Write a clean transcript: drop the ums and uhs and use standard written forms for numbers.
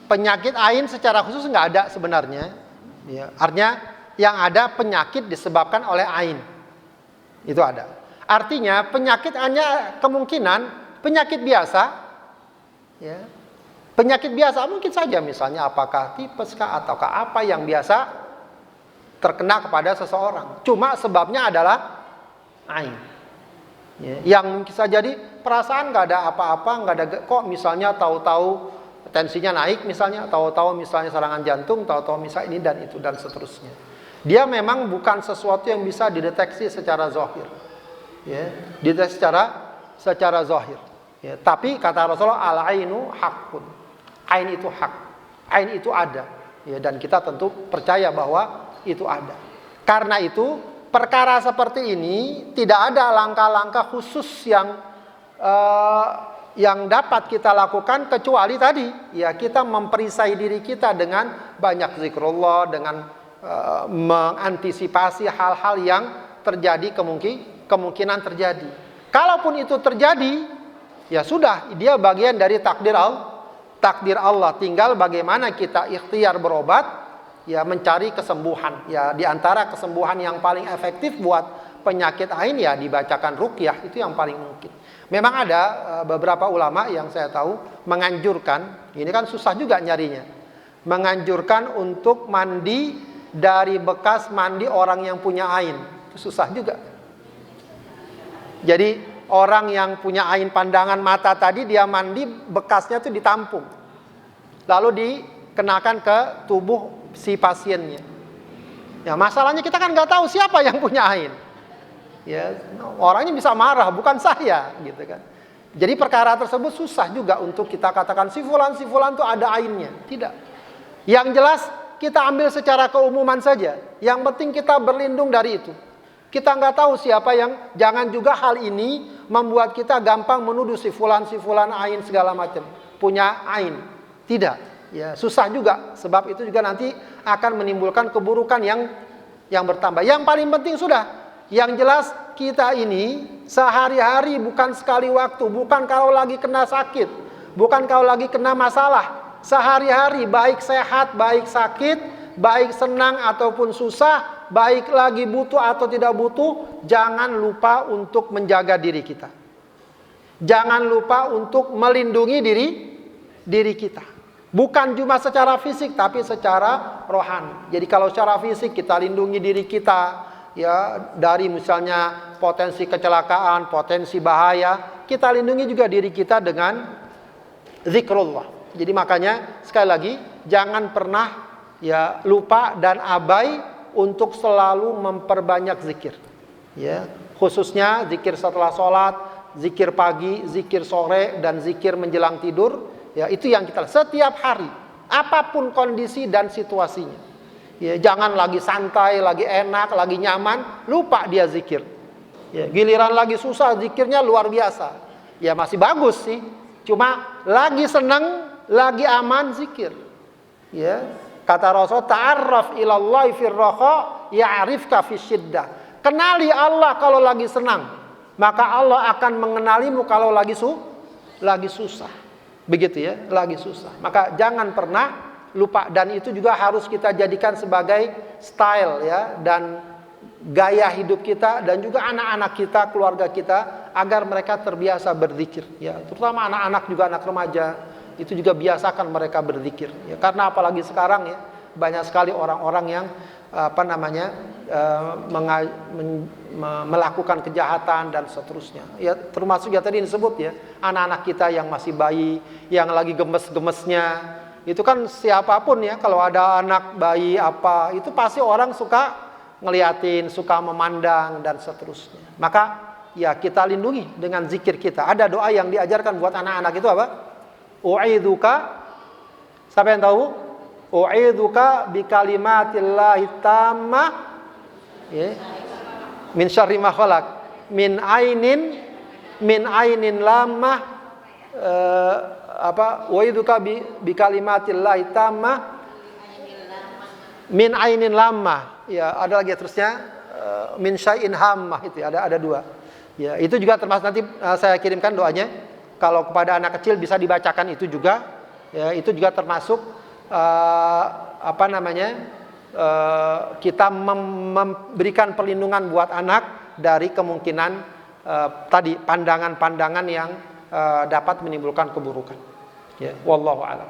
penyakit ain secara khusus nggak ada sebenarnya. Ya, artinya yang ada penyakit disebabkan oleh ain. Itu ada. Artinya penyakit hanya kemungkinan penyakit biasa. Ya. Penyakit biasa mungkin saja, misalnya apakah tipes kah ataukah apa yang biasa terkena kepada seseorang. Cuma sebabnya adalah ain. Ya. Yang mungkin saja jadi perasaan nggak ada apa-apa, nggak ada kok misalnya tahu-tahu tensinya naik misalnya, tahu-tahu misalnya serangan jantung, tahu-tahu misalnya ini dan itu dan seterusnya. Dia memang bukan sesuatu yang bisa dideteksi secara zahir. Ya, dideteksi secara zahir. Ya, tapi kata Rasulullah al-ainu haqqun. Ain itu hak. Ain itu ada. Ya, dan kita tentu percaya bahwa itu ada. Karena itu perkara seperti ini tidak ada langkah-langkah khusus yang dapat kita lakukan kecuali tadi, ya kita memperisai diri kita dengan banyak zikrullah, dengan mengantisipasi hal-hal yang terjadi, kemungkinan terjadi. Kalaupun itu terjadi, ya sudah, dia bagian dari takdir Allah. Tinggal bagaimana kita ikhtiar berobat, ya mencari kesembuhan. Ya di antara kesembuhan yang paling efektif buat penyakit ain ya dibacakan ruqyah, itu yang paling mungkin. Memang ada beberapa ulama yang saya tahu menganjurkan, ini kan susah juga nyarinya, menganjurkan untuk mandi dari bekas mandi orang yang punya ain. Itu susah juga. Jadi orang yang punya ain pandangan mata tadi, dia mandi, bekasnya itu ditampung, lalu dikenakan ke tubuh si pasiennya. Ya masalahnya kita kan nggak tahu siapa yang punya ain. Ya orangnya bisa marah, bukan saya, gitu kan. Jadi perkara tersebut susah juga untuk kita katakan si fulan itu ada ainnya. Tidak. Yang jelas kita ambil secara keumuman saja. Yang penting kita berlindung dari itu. Kita nggak tahu siapa yang, jangan juga hal ini membuat kita gampang menuduh si fulan ain segala macam punya ain. Tidak, ya susah juga, sebab itu juga nanti akan menimbulkan keburukan yang bertambah. Yang paling penting sudah, yang jelas kita ini sehari-hari, bukan sekali waktu, bukan kalau lagi kena sakit, bukan kalau lagi kena masalah, sehari-hari baik sehat, baik sakit, baik senang ataupun susah, baik lagi butuh atau tidak butuh, jangan lupa untuk menjaga diri kita. Jangan lupa untuk melindungi diri kita. Bukan cuma secara fisik, tapi secara rohani. Jadi kalau secara fisik kita lindungi diri kita, ya dari misalnya potensi kecelakaan, potensi bahaya, kita lindungi juga diri kita dengan zikrullah. Jadi makanya sekali lagi jangan pernah ya lupa dan abai untuk selalu memperbanyak zikir. Ya, khususnya zikir setelah sholat, zikir pagi, zikir sore, dan zikir menjelang tidur. Ya, itu yang kita setiap hari, apapun kondisi dan situasinya. Ya, jangan lagi santai, lagi enak, lagi nyaman, lupa dia zikir. Ya, giliran lagi susah, zikirnya luar biasa. Ya masih bagus sih, cuma lagi senang, lagi aman, zikir. Ya, kata Rasul, ta'arraf ilallahi firraha ya'rifka fisyiddah. Kenali Allah kalau lagi senang, maka Allah akan mengenalimu kalau lagi susah. Begitu ya, lagi susah. Maka jangan pernah lupa, dan itu juga harus kita jadikan sebagai style ya, dan gaya hidup kita, dan juga anak-anak kita, keluarga kita, agar mereka terbiasa berzikir ya, terutama anak-anak, juga anak remaja, itu juga biasakan mereka berzikir ya, karena apalagi sekarang ya banyak sekali orang-orang yang melakukan kejahatan dan seterusnya. Ya termasuk ya tadi disebut ya, anak-anak kita yang masih bayi, yang lagi gemes-gemesnya. Itu kan siapapun ya, kalau ada anak bayi apa, itu pasti orang suka ngeliatin, suka memandang dan seterusnya. Maka ya kita lindungi dengan zikir kita. Ada doa yang diajarkan buat anak-anak itu apa? U'idzuka, siapa yang tahu? U'idzuka bikalimatillahi tammah ya, min syarri ma khalaq, min ainin lamah, u'idzuka bikalimatillahi tammah min ainin lamah. Ya, ada lagi terusnya min syai'in hammah, itu ada dua. Ya, itu juga termasuk, nanti saya kirimkan doanya. Kalau kepada anak kecil bisa dibacakan itu juga. ya, itu juga termasuk kita memberikan perlindungan buat anak dari kemungkinan tadi pandangan-pandangan yang dapat menimbulkan keburukan. Ya, wallahu a'lam.